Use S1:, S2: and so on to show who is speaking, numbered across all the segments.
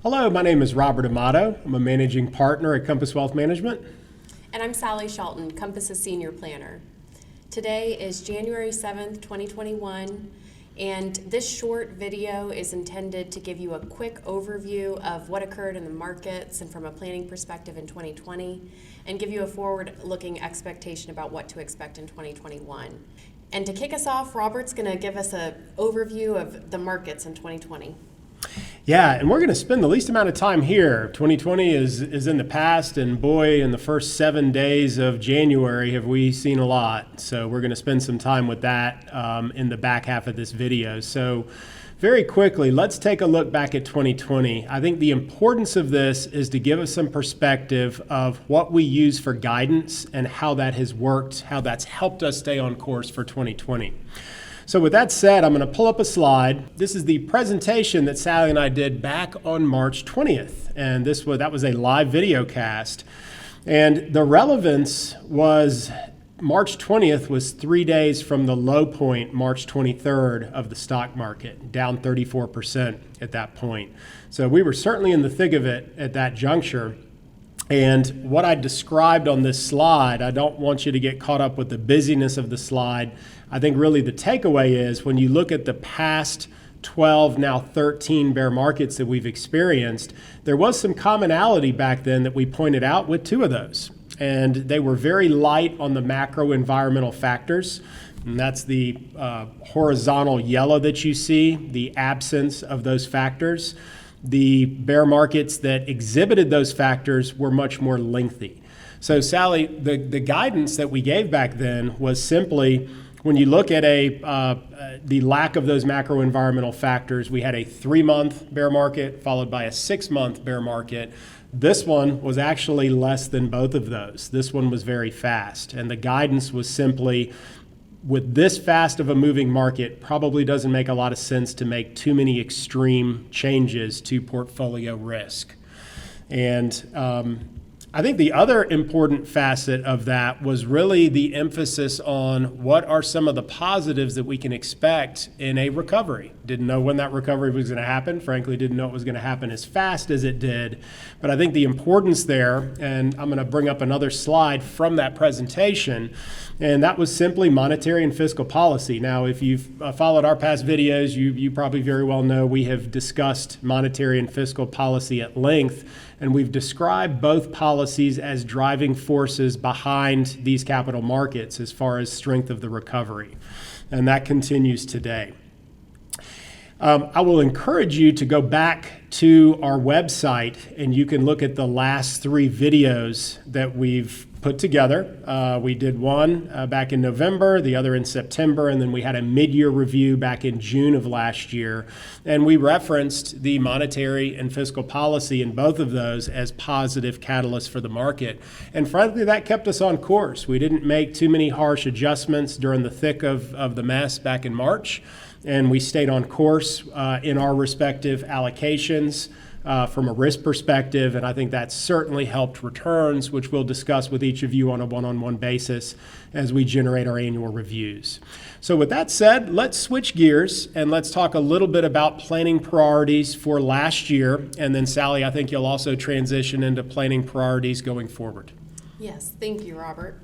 S1: Hello, my name is Robert Amato. I'm a managing partner at Compass Wealth Management.
S2: And I'm Sally Shelton, Compass's Senior Planner. Today is January 7th, 2021, and this short video is intended to give you a quick overview of what occurred in the markets and from a planning perspective in 2020, and give you a forward-looking expectation about what to expect in 2021. And to kick us off, Robert's going to give us an overview of the markets in 2020.
S1: Yeah, and we're going to spend the least amount of time here. 2020 is in the past, and boy, in the first 7 days of January have we seen a lot. So we're going to spend some time with that in the back half of this video. So very quickly, let's take a look back at 2020. I think the importance of this is to give us some perspective of what we use for guidance and how that has worked, how that's helped us stay on course for 2020. So with that said, I'm going to pull up a slide. This is the presentation that Sally and I did back on March 20th, and that was a live video cast. And the relevance was March 20th was 3 days from the low point, March 23rd, of the stock market, down 34% at that point. So we were certainly in the thick of it at that juncture. And what I described on this slide, I don't want you to get caught up with the busyness of the slide. I think really the takeaway is when you look at the past 12, now 13 bear markets that we've experienced, there was some commonality back then that we pointed out with two of those. And they were very light on the macro environmental factors. And that's the horizontal yellow that you see, the absence of those factors. The bear markets that exhibited those factors were much more lengthy. So Sally, the guidance that we gave back then was simply, when you look at the lack of those macro environmental factors, we had a 3-month bear market followed by a 6-month bear market. This one was actually less than both of those. This one was very fast. And the guidance was simply, with this fast of a moving market, probably doesn't make a lot of sense to make too many extreme changes to portfolio risk. And I think the other important facet of that was really the emphasis on what are some of the positives that we can expect in a recovery. Didn't know when that recovery was going to happen. Frankly, didn't know it was going to happen as fast as it did. But I think the importance there, and I'm going to bring up another slide from that presentation, and that was simply monetary and fiscal policy. Now, if you've followed our past videos, you probably very well know we have discussed monetary and fiscal policy at length, and we've described both policies as driving forces behind these capital markets as far as strength of the recovery. And that continues today. I will encourage you to go back to our website, and you can look at the last 3 videos that we've put together. We did one back in November, the other in September, and then we had a mid-year review back in June of last year. And we referenced the monetary and fiscal policy in both of those as positive catalysts for the market. And frankly, that kept us on course. We didn't make too many harsh adjustments during the thick of the mess back in March. And we stayed on course in our respective allocations from a risk perspective, and I think that certainly helped returns, which we'll discuss with each of you on a one-on-one basis as we generate our annual reviews. So with that said, let's switch gears and let's talk a little bit about planning priorities for last year, and then Sally, I think you'll also transition into planning priorities going forward.
S2: Yes, thank you, Robert.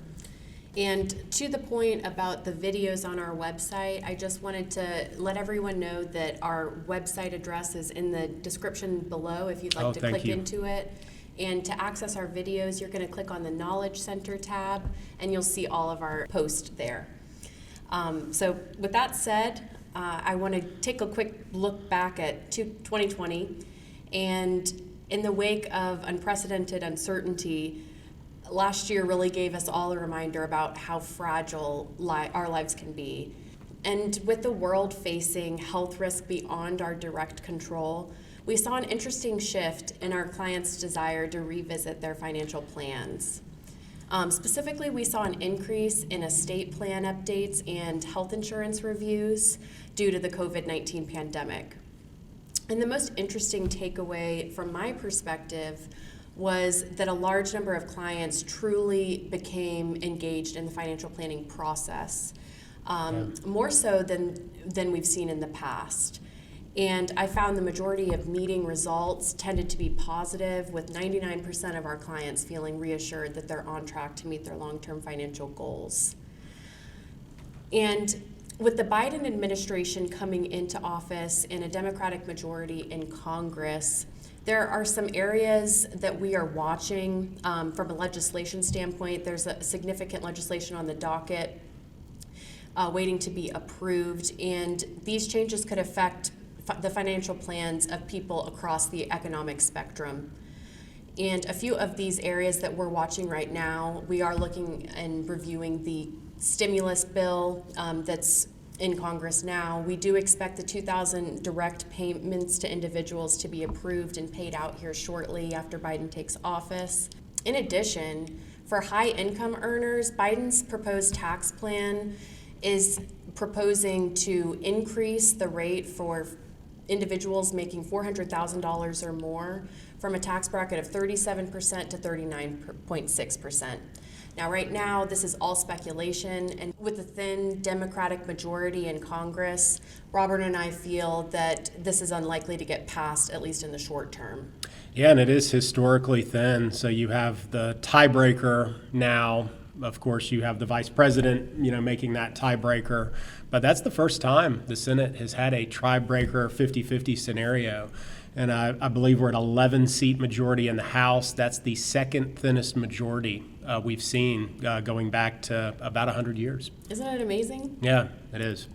S2: And to the point about the videos on our website, I just wanted to let everyone know that our website address is in the description below if you'd like to click into it. And to access our videos, you're going to click on the Knowledge Center tab, and you'll see all of our posts there. So with that said, I want to take a quick look back at 2020. And in the wake of unprecedented uncertainty, last year really gave us all a reminder about how fragile our lives can be. And with the world facing health risk beyond our direct control, we saw an interesting shift in our clients' desire to revisit their financial plans. Specifically, we saw an increase in estate plan updates and health insurance reviews due to the COVID-19 pandemic. And the most interesting takeaway from my perspective was that a large number of clients truly became engaged in the financial planning process, more so than we've seen in the past. And I found the majority of meeting results tended to be positive, with 99% of our clients feeling reassured that they're on track to meet their long-term financial goals. And with the Biden administration coming into office and a Democratic majority in Congress, there are some areas that we are watching from a legislation standpoint. There's a significant legislation on the docket waiting to be approved, and these changes could affect the financial plans of people across the economic spectrum. And a few of these areas that we're watching right now, we are looking and reviewing the stimulus bill that's in Congress now. We do expect the 2,000 direct payments to individuals to be approved and paid out here shortly after Biden takes office. In addition, for high income earners, Biden's proposed tax plan is proposing to increase the rate for individuals making $400,000 or more from a tax bracket of 37% to 39.6%. Now, right now, this is all speculation, and with the thin Democratic majority in Congress, Robert and I feel that this is unlikely to get passed, at least in the short term.
S1: Yeah, and it is historically thin. So you have the tiebreaker now. Of course, you have the vice president, making that tiebreaker. But that's the first time the Senate has had a tiebreaker 50-50 scenario. And I believe we're at 11-seat majority in the House. That's the second thinnest majority we've seen going back to about 100 years.
S2: Isn't it amazing?
S1: Yeah, it is.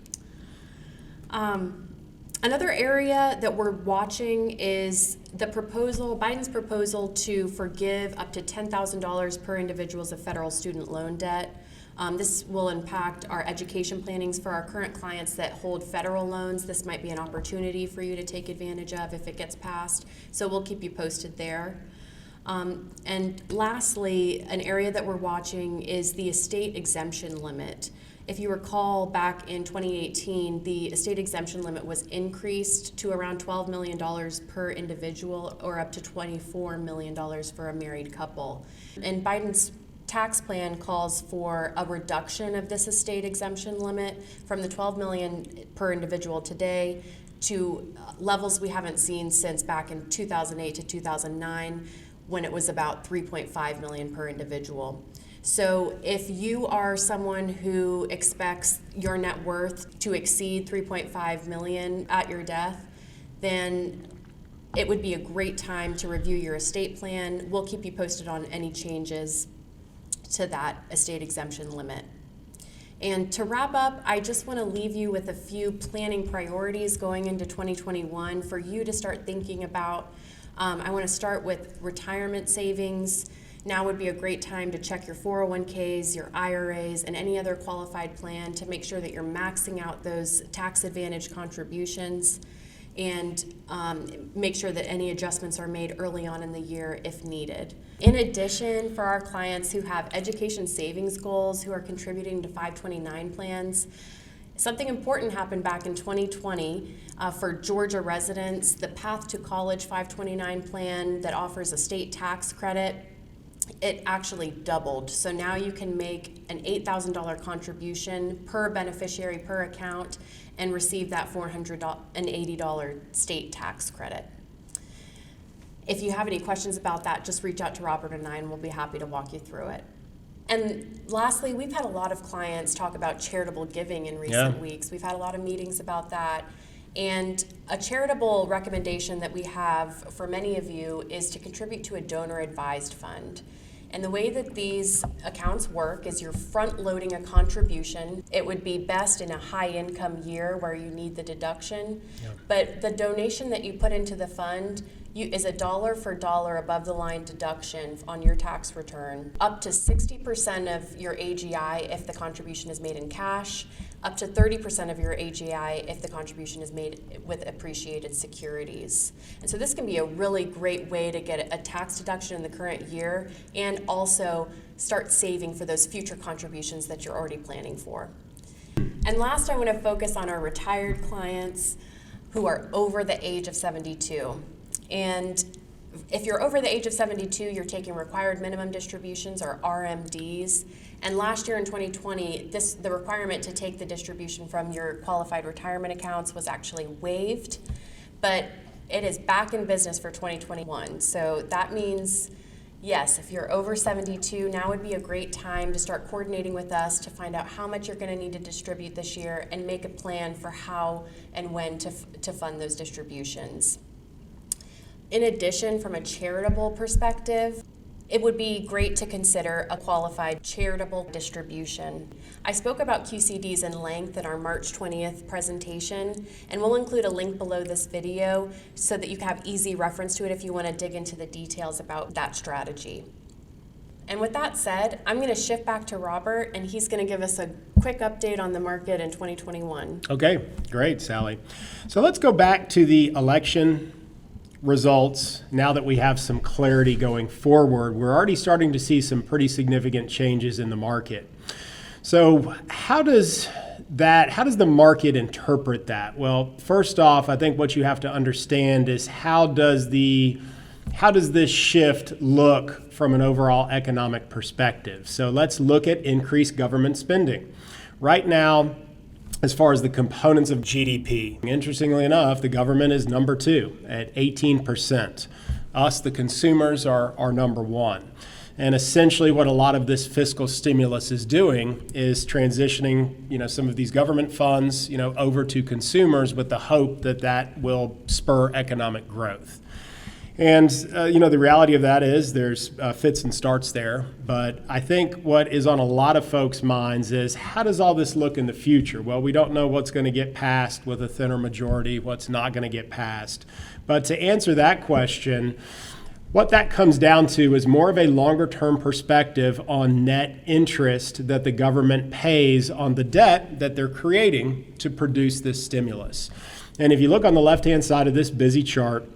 S2: Another area that we're watching is Biden's proposal to forgive up to $10,000 per individuals of federal student loan debt. This will impact our education plannings for our current clients that hold federal loans. This might be an opportunity for you to take advantage of if it gets passed. So we'll keep you posted there. And lastly, an area that we're watching is the estate exemption limit. If you recall, back in 2018, the estate exemption limit was increased to around $12 million per individual, or up to $24 million for a married couple. And Biden's tax plan calls for a reduction of this estate exemption limit from the $12 million per individual today to levels we haven't seen since back in 2008 to 2009, when it was about $3.5 million per individual. So if you are someone who expects your net worth to exceed $3.5 million at your death, then it would be a great time to review your estate plan. We'll keep you posted on any changes to that estate exemption limit. And to wrap up, I just want to leave you with a few planning priorities going into 2021 for you to start thinking about. I want to start with retirement savings. Now would be a great time to check your 401ks, your IRAs, and any other qualified plan to make sure that you're maxing out those tax advantage contributions, and make sure that any adjustments are made early on in the year if needed. In addition, for our clients who have education savings goals, who are contributing to 529 plans, something important happened back in 2020 for Georgia residents. The Path to College 529 plan that offers a state tax credit, it actually doubled. So now you can make an $8,000 contribution per beneficiary per account and receive that $480 state tax credit. If you have any questions about that, just reach out to Robert and I, and we'll be happy to walk you through it. And lastly, we've had a lot of clients talk about charitable giving in recent weeks. We've had a lot of meetings about that. And a charitable recommendation that we have for many of you is to contribute to a donor-advised fund. And the way that these accounts work is you're front-loading a contribution. It would be best in a high-income year where you need the deduction. But the donation that you put into the fund is a dollar for dollar above the line deduction on your tax return, up to 60% of your AGI if the contribution is made in cash, up to 30% of your AGI if the contribution is made with appreciated securities. And so this can be a really great way to get a tax deduction in the current year and also start saving for those future contributions that you're already planning for. And last, I want to focus on our retired clients who are over the age of 72. And If you're over the age of 72, you're taking required minimum distributions, or RMDs. And last year in 2020, the requirement to take the distribution from your qualified retirement accounts was actually waived, but it is back in business for 2021. So that means, yes, if you're over 72, now would be a great time to start coordinating with us to find out how much you're going to need to distribute this year and make a plan for how and when to fund those distributions. In addition, from a charitable perspective, it would be great to consider a qualified charitable distribution. I spoke about QCDs in length in our March 20th presentation, and we'll include a link below this video so that you can have easy reference to it if you want to dig into the details about that strategy. And with that said, I'm going to shift back to Robert, and he's going to give us a quick update on the market in 2021.
S1: Okay, great, Sally. So let's go back to the election results. Now that we have some clarity going forward, we're already starting to see some pretty significant changes in the market. So how does the market interpret that? Well, first off, I think what you have to understand is how does this shift look from an overall economic perspective? So let's look at increased government spending. Right now, as far as the components of GDP, interestingly enough, the government is number 2 at 18%. Us, the consumers, are number 1. And essentially what a lot of this fiscal stimulus is doing is transitioning, some of these government funds, over to consumers with the hope that that will spur economic growth. And, the reality of that is there's fits and starts there. But I think what is on a lot of folks' minds is, how does all this look in the future? Well, we don't know what's going to get passed with a thinner majority, what's not going to get passed. But to answer that question, what that comes down to is more of a longer-term perspective on net interest that the government pays on the debt that they're creating to produce this stimulus. And if you look on the left-hand side of this busy chart,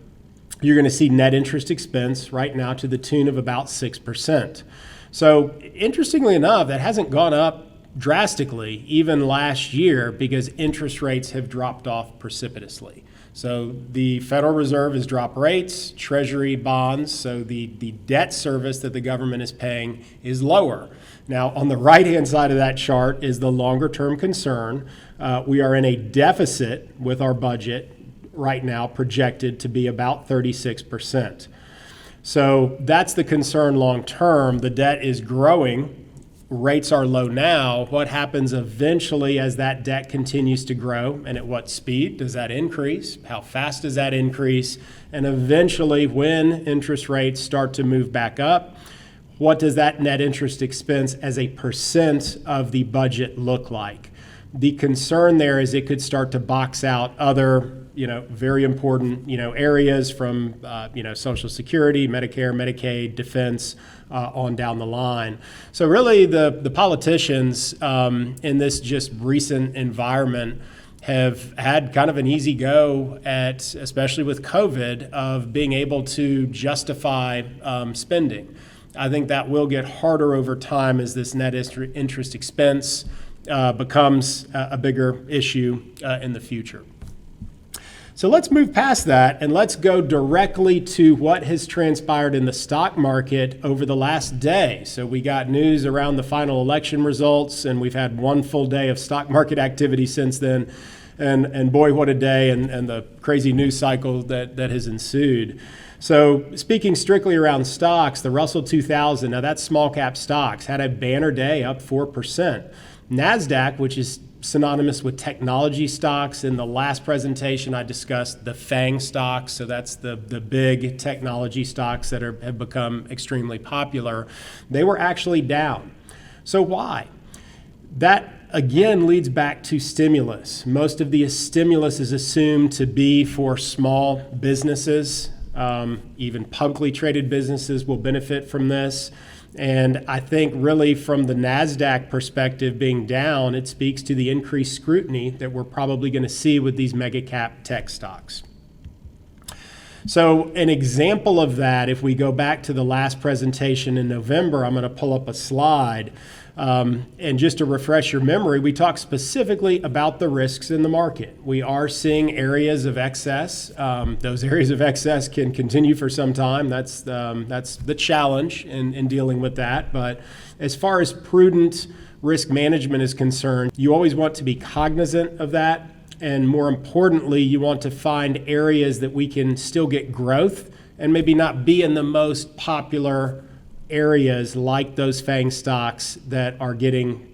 S1: you're going to see net interest expense right now to the tune of about 6%. So interestingly enough, that hasn't gone up drastically even last year because interest rates have dropped off precipitously. So the Federal Reserve has dropped rates, Treasury bonds, so the debt service that the government is paying is lower. Now, on the right-hand side of that chart is the longer-term concern. We are in a deficit with our budget right now, projected to be about 36%. So that's the concern long term. The debt is growing. Rates are low now. What happens eventually as that debt continues to grow, and at what speed does that increase? How fast does that increase? And eventually, when interest rates start to move back up, what does that net interest expense as a percent of the budget look like? The concern there is it could start to box out other very important, areas from, Social Security, Medicare, Medicaid, defense, on down the line. So really the politicians in this just recent environment have had kind of an easy go at, especially with COVID, of being able to justify spending. I think that will get harder over time as this net interest expense becomes a bigger issue in the future. So let's move past that and let's go directly to what has transpired in the stock market over the last day. So we got news around the final election results, and we've had one full day of stock market activity since then. And boy, what a day, and the crazy news cycle that has ensued. So speaking strictly around stocks, the Russell 2000, now that's small cap stocks, had a banner day, up 4%. NASDAQ, which is synonymous with technology stocks. In the last presentation, I discussed the FANG stocks. So that's the big technology stocks that have become extremely popular. They were actually down. So why? That, again, leads back to stimulus. Most of the stimulus is assumed to be for small businesses. Even publicly traded businesses will benefit from this. And I think really from the NASDAQ perspective being down, it speaks to the increased scrutiny that we're probably going to see with these mega cap tech stocks. So an example of that, if we go back to the last presentation in November, I'm going to pull up a slide. And just to refresh your memory, we talked specifically about the risks in the market. We are seeing areas of excess. Those areas of excess can continue for some time. That's the challenge in dealing with that. But as far as prudent risk management is concerned, you always want to be cognizant of that. And more importantly, you want to find areas that we can still get growth and maybe not be in the most popular areas like those FANG stocks that are getting,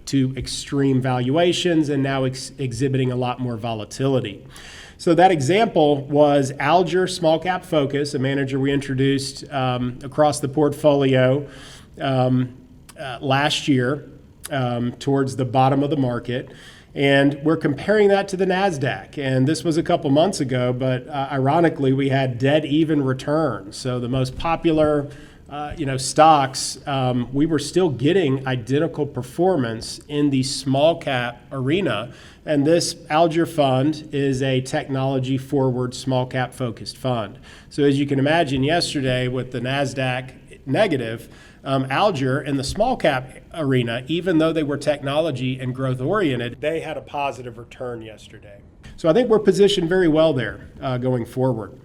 S1: to extreme valuations and now exhibiting a lot more volatility. So that example was Alger Small Cap Focus, a manager we introduced across the portfolio last year towards the bottom of the market. And we're comparing that to the NASDAQ. And this was a couple months ago, but ironically, we had dead even returns. So the most popular stocks, we were still getting identical performance in the small cap arena. And this Alger fund is a technology forward small cap focused fund. So as you can imagine, yesterday with the NASDAQ negative, Alger in the small cap arena, even though they were technology and growth oriented, they had a positive return yesterday. So I think we're positioned very well there going forward.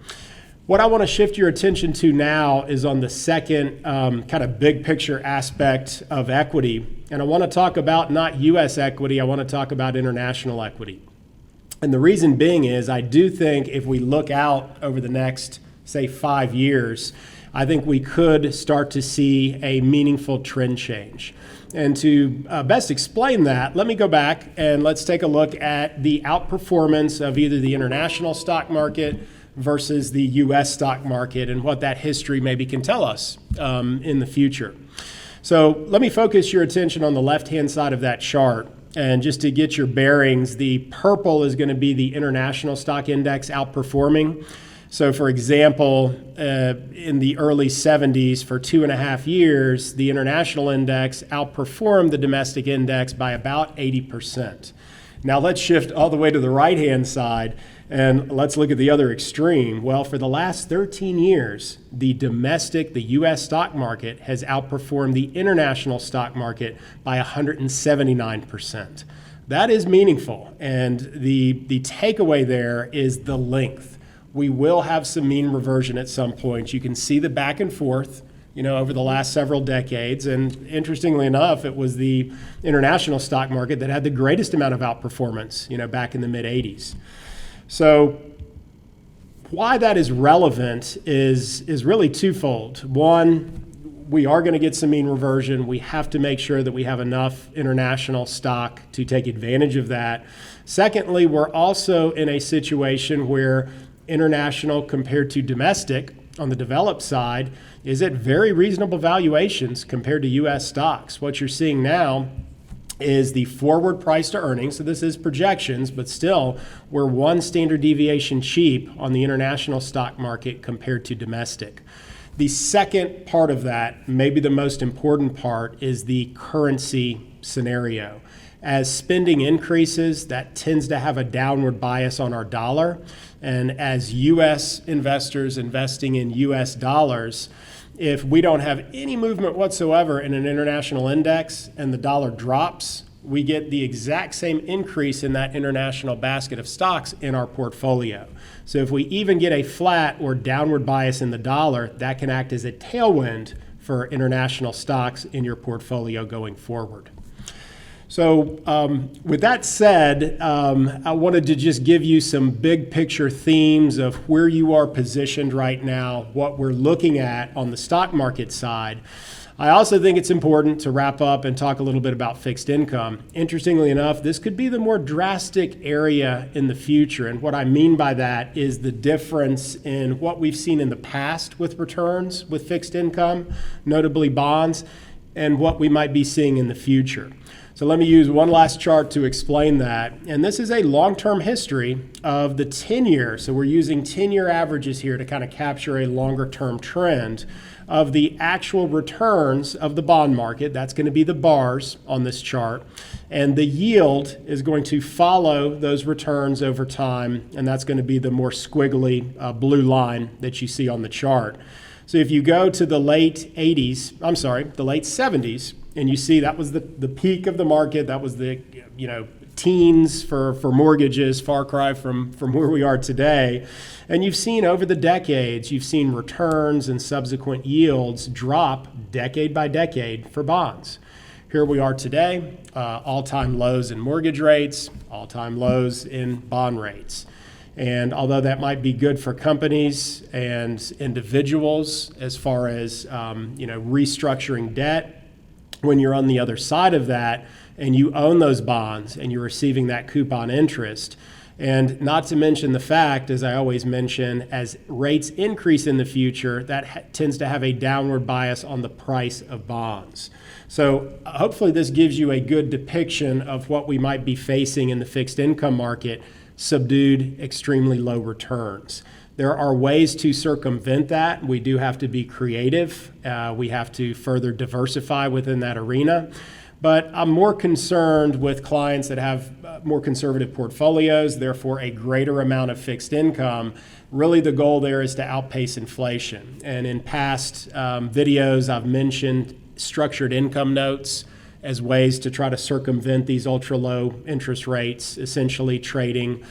S1: What I want to shift your attention to now is on the second kind of big picture aspect of equity. And I want to talk about not U.S. equity, I want to talk about international equity. And the reason being is I do think if we look out over the next, say, 5 years, I think we could start to see a meaningful trend change. And to best explain that, let me go back and let's take a look at the outperformance of either the international stock market versus the U.S. stock market and what that history maybe can tell us in the future. So let me focus your attention on the left-hand side of that chart. And just to get your bearings, the purple is going to be the international stock index outperforming. So for example, in the early 70s, for 2.5 years, the international index outperformed the domestic index by about 80%. Now let's shift all the way to the right-hand side and let's look at the other extreme. Well, for the last 13 years, the U.S. stock market has outperformed the international stock market by 179%. That is meaningful. And the takeaway there is the length. We will have some mean reversion at some point. You can see the back and forth, over the last several decades. And interestingly enough, it was the international stock market that had the greatest amount of outperformance, back in the mid 80s. So why that is relevant is really twofold. One, we are going to get some mean reversion. We have to make sure that we have enough international stock to take advantage of that. Secondly, we're also in a situation where international compared to domestic on the developed side is at very reasonable valuations compared to U.S. stocks. What you're seeing now is the forward price to earnings. So this is projections, but still we're one standard deviation cheap on the international stock market compared to domestic. The second part of that, maybe the most important part, is the currency scenario. As spending increases, that tends to have a downward bias on our dollar. And as U.S. investors investing in U.S. dollars, if we don't have any movement whatsoever in an international index and the dollar drops, we get the exact same increase in that international basket of stocks in our portfolio. So if we even get a flat or downward bias in the dollar, that can act as a tailwind for international stocks in your portfolio going forward. So with that said, I wanted to just give you some big picture themes of where you are positioned right now, what we're looking at on the stock market side. I also think it's important to wrap up and talk a little bit about fixed income. Interestingly enough, this could be the more drastic area in the future. And what I mean by that is the difference in what we've seen in the past with returns with fixed income, notably bonds, and what we might be seeing in the future. So let me use one last chart to explain that. And this is a long-term history of the 10-year. So we're using 10-year averages here to kind of capture a longer-term trend of the actual returns of the bond market. That's going to be the bars on this chart. And the yield is going to follow those returns over time. And that's going to be the more squiggly blue line that you see on the chart. So if you go to the late 70s, And you see that was the peak of the market. That was the, teens for mortgages, far cry from where we are today. And you've seen over the decades, you've seen returns and subsequent yields drop decade by decade for bonds. Here we are today, all-time lows in mortgage rates, all-time lows in bond rates. And although that might be good for companies and individuals as far as restructuring debt, when you're on the other side of that and you own those bonds and you're receiving that coupon interest, and not to mention the fact, as I always mention, as rates increase in the future, that tends to have a downward bias on the price of bonds. So hopefully this gives you a good depiction of what we might be facing in the fixed income market: subdued, extremely low returns. There are ways to circumvent that. We do have to be creative. We have to further diversify within that arena. But I'm more concerned with clients that have more conservative portfolios, therefore a greater amount of fixed income. Really the goal there is to outpace inflation. And in past videos, I've mentioned structured income notes as ways to try to circumvent these ultra low interest rates, essentially trading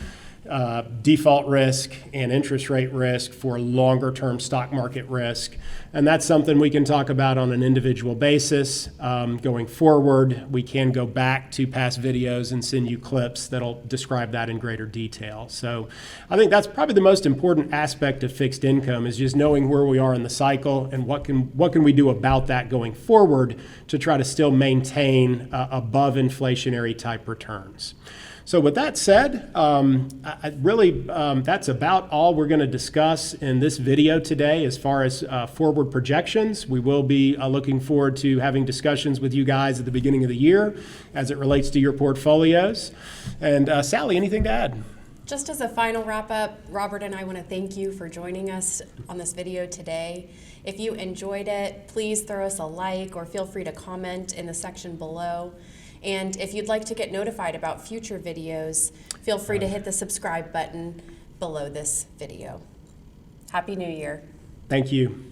S1: default risk and interest rate risk for longer term stock market risk. And that's something we can talk about on an individual basis. Going forward, we can go back to past videos and send you clips that'll describe that in greater detail. So I think that's probably the most important aspect of fixed income, is just knowing where we are in the cycle and what can we do about that going forward to try to still maintain above inflationary type returns. So with that said, that's about all we're going to discuss in this video today as far as forward projections. We will be looking forward to having discussions with you guys at the beginning of the year as it relates to your portfolios. And Sally, anything to add?
S2: Just as a final wrap up, Robert and I want to thank you for joining us on this video today. If you enjoyed it, please throw us a like or feel free to comment in the section below. And if you'd like to get notified about future videos, feel free to hit the subscribe button below this video. Happy New Year.
S1: Thank you.